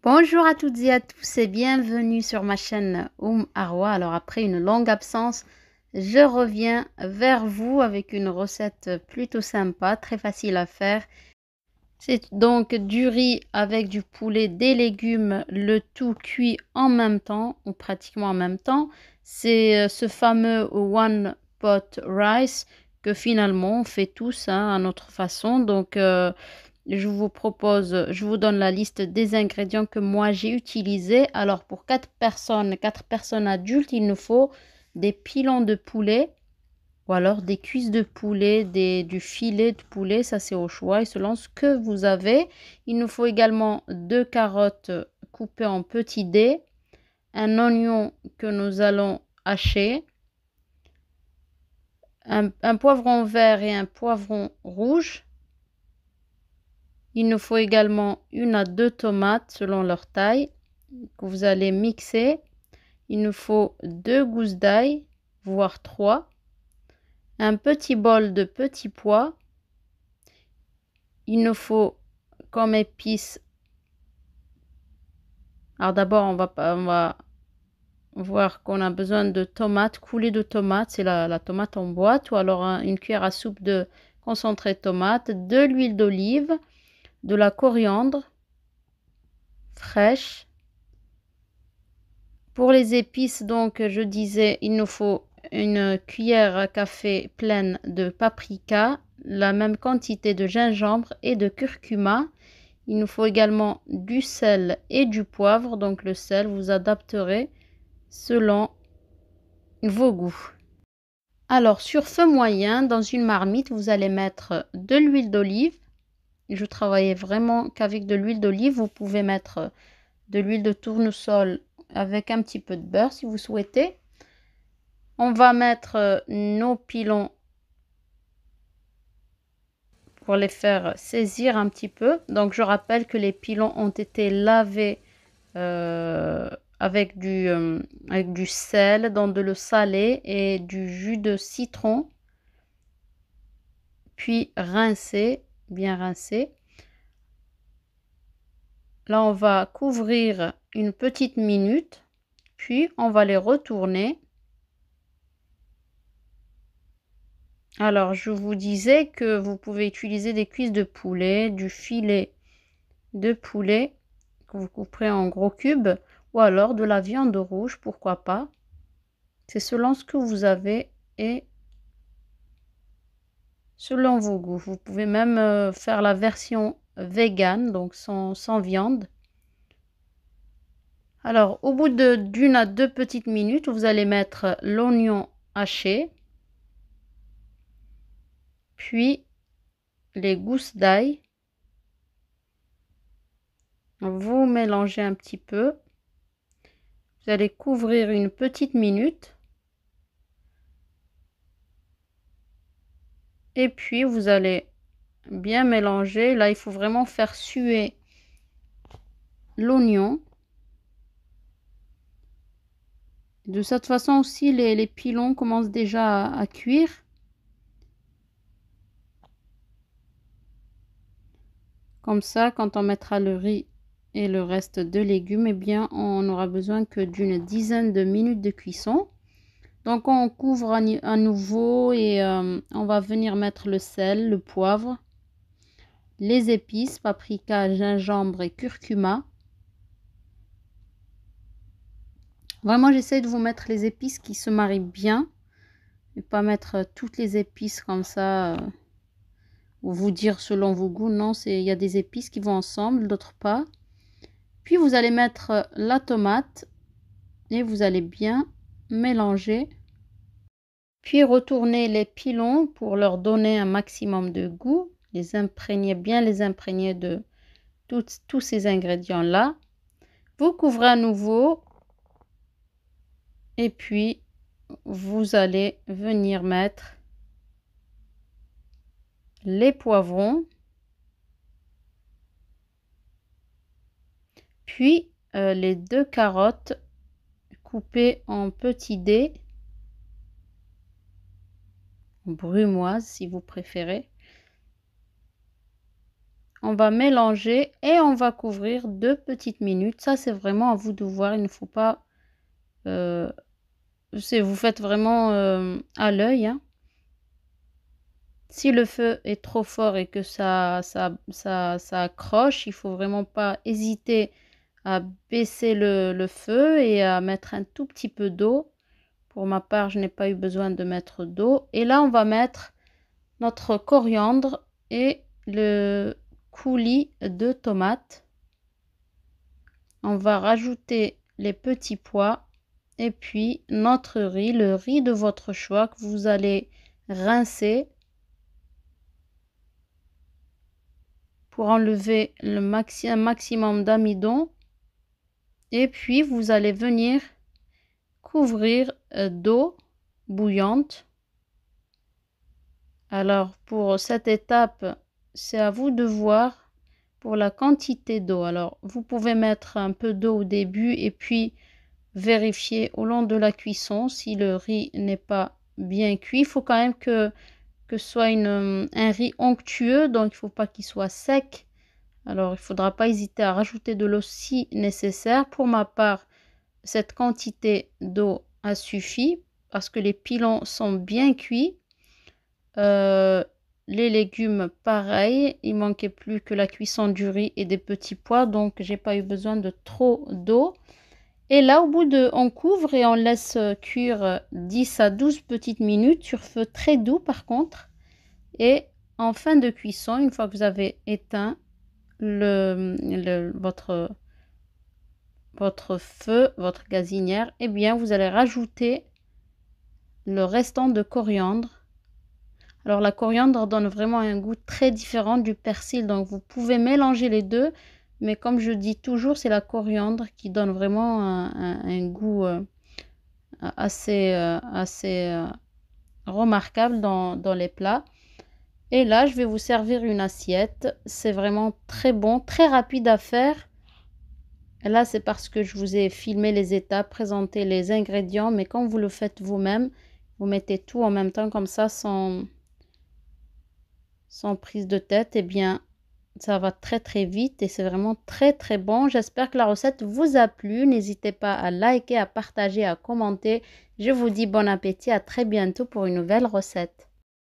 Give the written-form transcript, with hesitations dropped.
Bonjour à toutes et à tous et bienvenue sur ma chaîne Arwa. Alors après une longue absence, je reviens vers vous avec une recette plutôt sympa, très facile à faire. C'est donc du riz avec du poulet, des légumes, le tout cuit en même temps ou pratiquement en même temps. C'est ce fameux one pot rice que finalement on fait tous à notre façon. Donc je vous donne la liste des ingrédients que moi j'ai utilisés. Alors pour 4 personnes adultes, il nous faut des pilons de poulet ou alors des cuisses de poulet, du filet de poulet, ça c'est au choix et selon ce que vous avez. Il nous faut également 2 carottes coupées en petits dés, un oignon que nous allons hacher, un poivron vert et un poivron rouge. Il nous faut également 1 à 2 tomates selon leur taille que vous allez mixer. Il nous faut 2 gousses d'ail, voire 3. Un petit bol de petits pois. Il nous faut comme épices. Alors d'abord, on va voir qu'on a besoin de tomates, coulées de tomates, c'est la tomate en boîte, ou alors une cuillère à soupe de concentré de tomate, de l'huile d'olive, de la coriandre fraîche. Pour les épices, donc, je disais, il nous faut une cuillère à café pleine de paprika, la même quantité de gingembre et de curcuma. Il nous faut également du sel et du poivre. Donc, le sel, vous adapterez selon vos goûts. Alors, sur feu moyen, dans une marmite, vous allez mettre de l'huile d'olive. Je travaillais vraiment qu'avec de l'huile d'olive. Vous pouvez mettre de l'huile de tournesol avec un petit peu de beurre si vous souhaitez. On va mettre nos pilons pour les faire saisir un petit peu. Donc je rappelle que les pilons ont été lavés avec du sel, dans de l'eau salée et du jus de citron, puis rincés, bien rincés. Là on va couvrir une petite minute, puis on va les retourner. Alors, je vous disais que vous pouvez utiliser des cuisses de poulet, du filet de poulet que vous couperez en gros cubes ou alors de la viande rouge, pourquoi pas. C'est selon ce que vous avez et selon vos goûts. Vous pouvez même faire la version vegan, donc sans viande. Alors, au bout d'1 à 2 petites minutes, vous allez mettre l'oignon haché, puis les gousses d'ail. Vous mélangez un petit peu. Vous allez couvrir une petite minute. Et puis, vous allez bien mélanger. Là, il faut vraiment faire suer l'oignon. De cette façon aussi, les pilons commencent déjà à cuire. Comme ça, quand on mettra le riz et le reste de légumes, eh bien, on n'aura besoin que d'une dizaine de minutes de cuisson. Donc, on couvre à nouveau et on va venir mettre le sel, le poivre, les épices, paprika, gingembre et curcuma. Vraiment, j'essaie de vous mettre les épices qui se marient bien et pas mettre toutes les épices comme ça ou vous dire selon vos goûts. Non, il y a des épices qui vont ensemble, d'autres pas. Puis vous allez mettre la tomate et vous allez bien mélanger. Puis retourner les pilons pour leur donner un maximum de goût. Bien les imprégner de tous ces ingrédients-là. Vous couvrez à nouveau. Et puis, vous allez venir mettre les poivrons. Puis, les 2 carottes coupées en petits dés. Brumoises si vous préférez. On va mélanger et on va couvrir 2 petites minutes. Ça, c'est vraiment à vous de voir. Il ne faut pas... vous faites vraiment à l'œil, hein. Si le feu est trop fort et que ça accroche, il faut vraiment pas hésiter à baisser le feu et à mettre un tout petit peu d'eau. Pour ma part, je n'ai pas eu besoin de mettre d'eau. Et là, on va mettre notre coriandre et le coulis de tomates. On va rajouter les petits pois et puis notre riz, le riz de votre choix que vous allez rincer pour enlever un maximum d'amidon. Et puis, vous allez venir couvrir d'eau bouillante. Alors, pour cette étape, c'est à vous de voir pour la quantité d'eau. Alors, vous pouvez mettre un peu d'eau au début et puis vérifier au long de la cuisson si le riz n'est pas bien cuit. Il faut quand même que ce soit un riz onctueux, donc il ne faut pas qu'il soit sec. Alors, il ne faudra pas hésiter à rajouter de l'eau si nécessaire. Pour ma part, cette quantité d'eau a suffi parce que les pilons sont bien cuits. Les légumes, pareil. Il manquait plus que la cuisson du riz et des petits pois, donc j'ai pas eu besoin de trop d'eau. Et là, on couvre et on laisse cuire 10 à 12 petites minutes sur feu très doux par contre. Et en fin de cuisson, une fois que vous avez éteint votre feu, votre gazinière, eh bien, vous allez rajouter le restant de coriandre. Alors, la coriandre donne vraiment un goût très différent du persil, donc vous pouvez mélanger les deux, mais comme je dis toujours, c'est la coriandre qui donne vraiment un goût assez remarquable dans les plats. Et là, je vais vous servir une assiette. C'est vraiment très bon, très rapide à faire. Et là, c'est parce que je vous ai filmé les étapes, présenté les ingrédients, mais quand vous le faites vous-même, vous mettez tout en même temps comme ça, sans prise de tête, eh bien, ça va très très vite et c'est vraiment très très bon. J'espère que la recette vous a plu. N'hésitez pas à liker, à partager, à commenter. Je vous dis bon appétit, à très bientôt pour une nouvelle recette.